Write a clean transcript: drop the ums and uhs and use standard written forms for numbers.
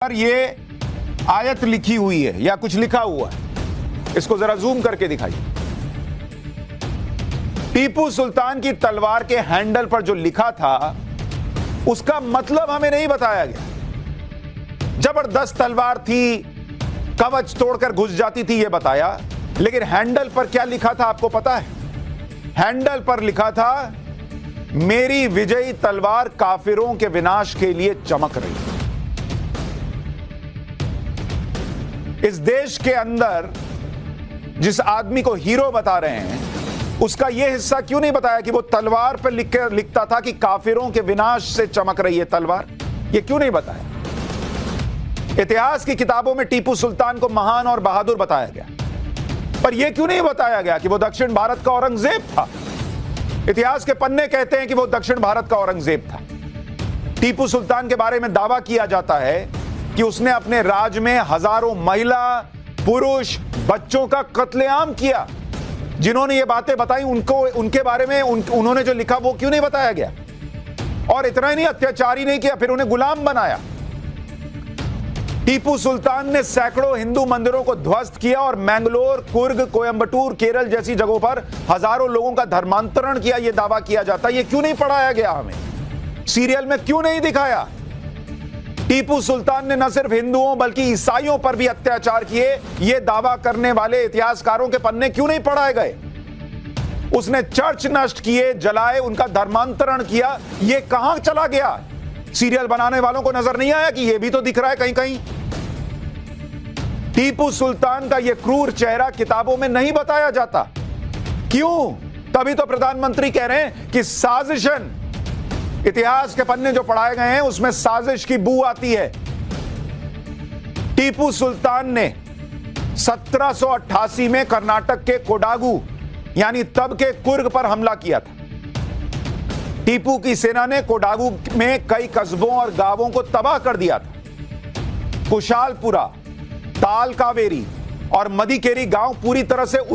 पर ये आयत लिखी हुई है या कुछ लिखा हुआ है, इसको जरा जूम करके दिखाइए। टीपू सुल्तान की तलवार के हैंडल पर जो लिखा था उसका मतलब हमें नहीं बताया गया। जबरदस्त तलवार थी, कवच तोड़कर घुस जाती थी, यह बताया, लेकिन हैंडल पर क्या लिखा था आपको पता है? हैंडल पर लिखा था, मेरी विजयी तलवार काफिरों के विनाश के लिए चमक रही है। इस देश के अंदर जिस आदमी को हीरो बता रहे हैं उसका यह हिस्सा क्यों नहीं बताया कि वो तलवार पर लिखता था कि काफिरों के विनाश से चमक रही है तलवार? ये क्यों नहीं बताया? इतिहास की किताबों में टीपू सुल्तान को महान और बहादुर बताया गया, पर यह क्यों नहीं बताया गया कि वो दक्षिण भारत का औरंगजेब था? इतिहास के पन्ने कहते हैं कि वो दक्षिण भारत का औरंगजेब था। टीपू सुल्तान के बारे में दावा किया जाता है कि उसने अपने राज में हजारों महिला, पुरुष, बच्चों का कत्लेआम किया। जिन्होंने ये बातें बताई उनके बारे में उन्होंने जो लिखा वो क्यों नहीं बताया गया? और इतना ही नहीं, अत्याचार ही नहीं किया, फिर उन्हें गुलाम बनाया। टीपू सुल्तान ने सैकड़ों हिंदू मंदिरों को ध्वस्त किया और मैंगलोर, कुर्ग, कोयंबटूर, केरल जैसी जगहों पर हजारों लोगों का धर्मांतरण किया, यह दावा किया जाता है। यह क्यों नहीं पढ़ाया गया हमें? सीरियल में क्यों नहीं दिखाया? टीपू सुल्तान ने न सिर्फ हिंदुओं बल्कि ईसाइयों पर भी अत्याचार किए, यह दावा करने वाले इतिहासकारों के पन्ने क्यों नहीं पढ़ाए गए? उसने चर्च नष्ट किए, जलाए, उनका धर्मांतरण किया, यह कहां चला गया? सीरियल बनाने वालों को नजर नहीं आया कि यह भी तो दिख रहा है कहीं कहीं? टीपू सुल्तान का यह क्रूर चेहरा किताबों में नहीं बताया जाता। क्यों? तभी तो प्रधानमंत्री कह रहे हैं कि साजिशन, इतिहास के पन्ने जो पढ़ाए गए हैं उसमें साजिश की बू आती है। टीपू सुल्तान ने 1788 में कर्नाटक के कोडागु यानी तब के कुर्ग पर हमला किया था। टीपू की सेना ने कोडागु में कई कस्बों और गांवों को तबाह कर दिया था। कुशालपुरा, ताल कावेरी और मदिकेरी गांव पूरी तरह से